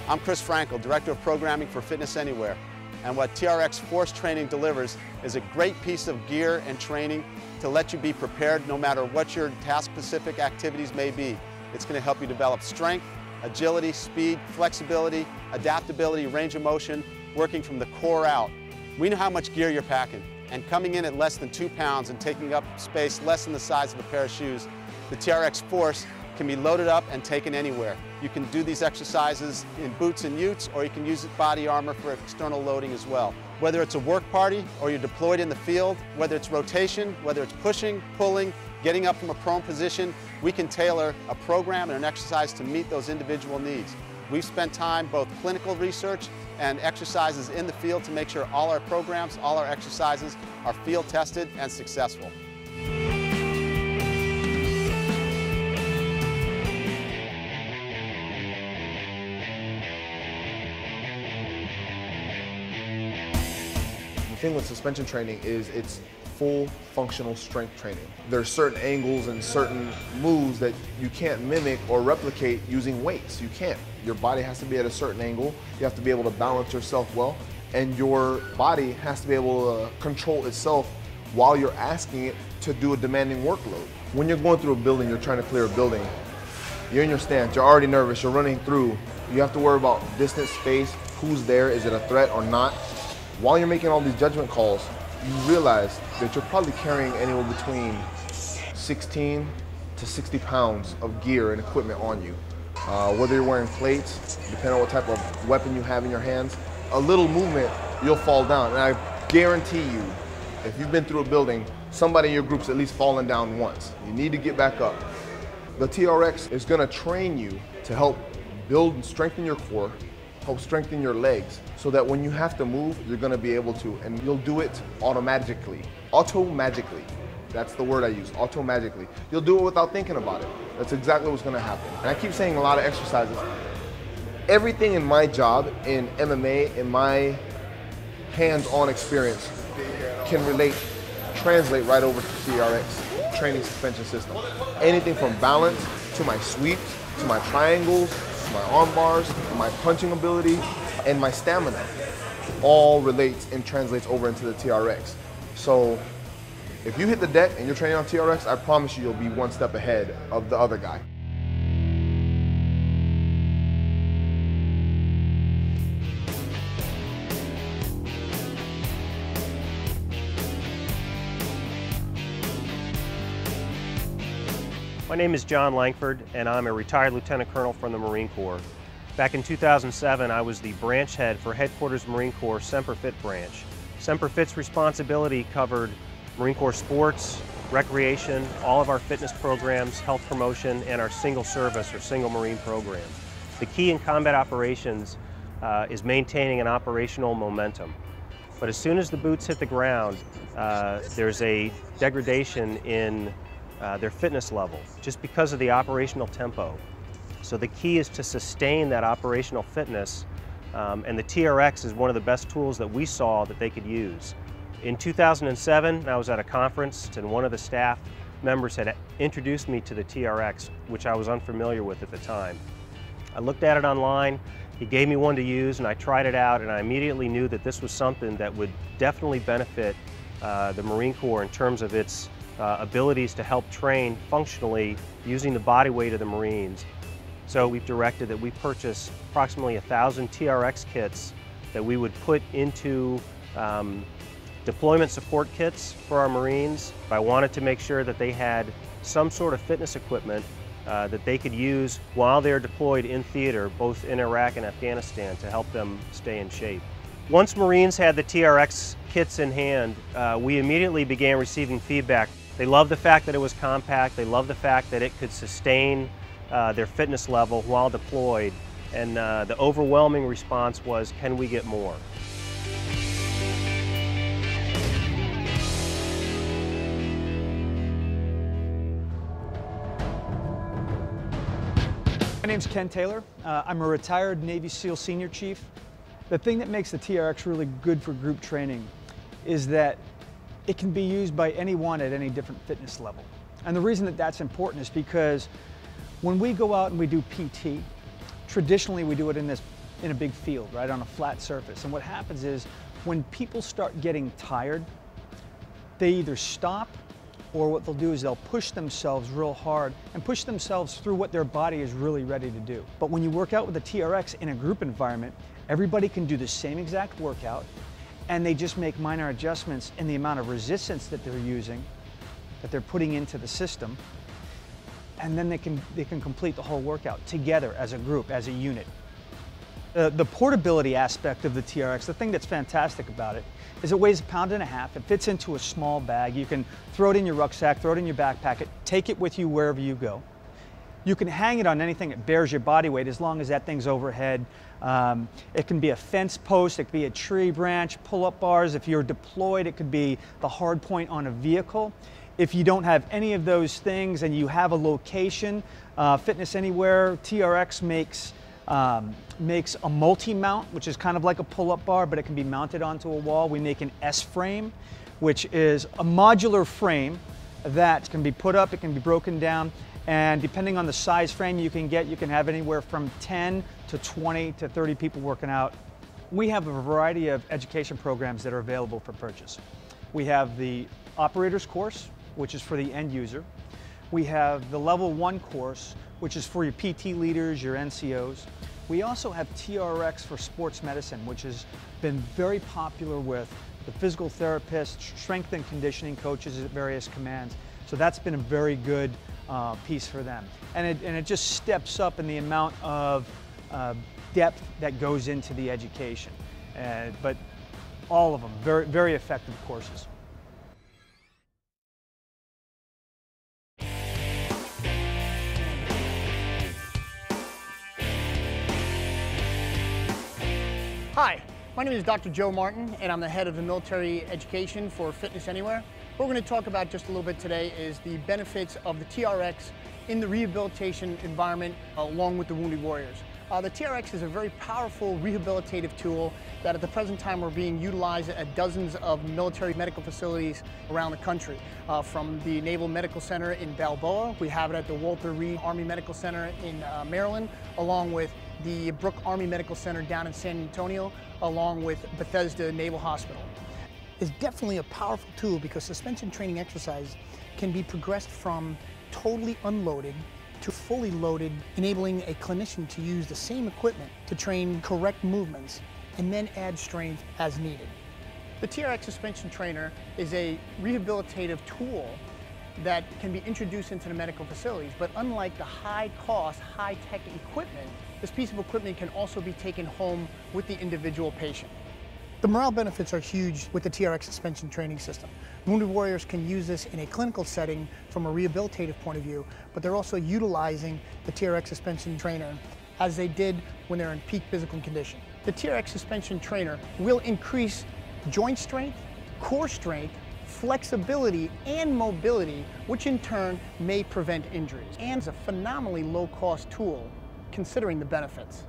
I'm Chris Frankel, Director of Programming for Fitness Anywhere, and what TRX Force Training delivers is a great piece of gear and training to let you be prepared no matter what your task-specific activities may be. It's going to help you develop strength, agility, speed, flexibility, adaptability, range of motion, working from the core out. We know how much gear you're packing, and coming in at less than 2 pounds and taking up space less than the size of a pair of shoes, the TRX Force can be loaded up and taken anywhere. You can do these exercises in boots and utes, or you can use body armor for external loading as well. Whether it's a work party or you're deployed in the field, whether it's rotation, whether it's pushing, pulling, getting up from a prone position, we can tailor a program and an exercise to meet those individual needs. We've spent time, both clinical research and exercises in the field, to make sure all our programs, all our exercises are field tested and successful. The thing with suspension training is it's full functional strength training. There's certain angles and certain moves that you can't mimic or replicate using weights. You can't. Your body has to be at a certain angle. You have to be able to balance yourself well, and your body has to be able to control itself while you're asking it to do a demanding workload. When you're going through a building, you're trying to clear a building, you're in your stance, you're already nervous, you're running through, you have to worry about distance, space, who's there, is it a threat or not. While you're making all these judgment calls, you realize that you're probably carrying anywhere between 16 to 60 pounds of gear and equipment on you. Whether you're wearing plates, depending on what type of weapon you have in your hands, a little movement, you'll fall down. And I guarantee you, if you've been through a building, somebody in your group's at least fallen down once. You need to get back up. The TRX is gonna train you to help build and strengthen your core, help strengthen your legs, so that when you have to move, you're gonna be able to, and you'll do it automatically. Auto-magically. That's the word I use, auto-magically. You'll do it without thinking about it. That's exactly what's gonna happen. And I keep saying a lot of exercises. Everything in my job, in MMA, in my hands-on experience, can translate right over to TRX training suspension system. Anything from balance, to my sweeps, to my triangles, to my arm bars, to my punching ability, and my stamina, all relates and translates over into the TRX. So if you hit the deck and you're training on TRX, I promise you you'll be one step ahead of the other guy. My name is John Langford, and I'm a retired Lieutenant Colonel from the Marine Corps. Back in 2007, I was the branch head for Headquarters Marine Corps Semper Fit branch. Semper Fit's responsibility covered Marine Corps sports, recreation, all of our fitness programs, health promotion, and our single service or single Marine program. The key in combat operations is maintaining an operational momentum. But as soon as the boots hit the ground, there's a degradation in their fitness level, just because of the operational tempo. So the key is to sustain that operational fitness, and the TRX is one of the best tools that we saw that they could use. In 2007, I was at a conference, and one of the staff members had introduced me to the TRX, which I was unfamiliar with at the time. I looked at it online, he gave me one to use, and I tried it out, and I immediately knew that this was something that would definitely benefit the Marine Corps in terms of its abilities to help train functionally using the body weight of the Marines. So we've directed that we purchase approximately 1,000 TRX kits that we would put into deployment support kits for our Marines. I wanted to make sure that they had some sort of fitness equipment that they could use while they're deployed in theater, both in Iraq and Afghanistan, to help them stay in shape. Once Marines had the TRX kits in hand, we immediately began receiving feedback. They loved the fact that it was compact, they loved the fact that it could sustain their fitness level while deployed, and the overwhelming response was, can we get more? My name's Ken Taylor. I'm a retired Navy SEAL Senior Chief. The thing that makes the TRX really good for group training is that it can be used by anyone at any different fitness level. And the reason that that's important is because when we go out and we do PT, traditionally we do it in this in a big field, right, on a flat surface. And what happens is when people start getting tired, they either stop, or what they'll do is they'll push themselves real hard and push themselves through what their body is really ready to do. But when you work out with the TRX in a group environment, everybody can do the same exact workout, and they just make minor adjustments in the amount of resistance that they're using, that they're putting into the system, and then they can complete the whole workout together as a group, as a unit. The portability aspect of the TRX, the thing that's fantastic about it, is it weighs 1.5 pounds. It fits into a small bag. You can throw it in your rucksack, throw it in your backpack, take it with you wherever you go. You can hang it on anything that bears your body weight as long as that thing's overhead. It can be a fence post, it could be a tree branch, pull-up bars. If you're deployed, it could be the hard point on a vehicle. If you don't have any of those things and you have a location, Fitness Anywhere, TRX makes a multi-mount, which is kind of like a pull-up bar, but it can be mounted onto a wall. We make an S-frame, which is a modular frame that can be put up, it can be broken down, and depending on the size frame you can get, you can have anywhere from 10 to 20 to 30 people working out. We have a variety of education programs that are available for purchase. We have the operator's course, which is for the end user. We have the level 1 course, which is for your PT leaders, your NCOs. We also have TRX for sports medicine, which has been very popular with the physical therapists, strength and conditioning coaches at various commands. So that's been a very good piece for them. And it just steps up in the amount of depth that goes into the education. But all of them, very, very effective courses. Hi, my name is Dr. Joe Martin, and I'm the head of the military education for Fitness Anywhere. What we're going to talk about just a little bit today is the benefits of the TRX in the rehabilitation environment along with the Wounded Warriors. The TRX is a very powerful rehabilitative tool that at the present time we're being utilized at dozens of military medical facilities around the country. From the Naval Medical Center in Balboa, we have it at the Walter Reed Army Medical Center in Maryland, along with the Brooke Army Medical Center down in San Antonio, along with Bethesda Naval Hospital. It's definitely a powerful tool because suspension training exercise can be progressed from totally unloaded to fully loaded, enabling a clinician to use the same equipment to train correct movements and then add strength as needed. The TRX suspension trainer is a rehabilitative tool that can be introduced into the medical facilities, but unlike the high-cost, high-tech equipment, this piece of equipment can also be taken home with the individual patient. The morale benefits are huge with the TRX suspension training system. Wounded Warriors can use this in a clinical setting from a rehabilitative point of view, but they're also utilizing the TRX suspension trainer as they did when they're in peak physical condition. The TRX suspension trainer will increase joint strength, core strength, flexibility, and mobility, which in turn may prevent injuries, and is a phenomenally low-cost tool considering the benefits.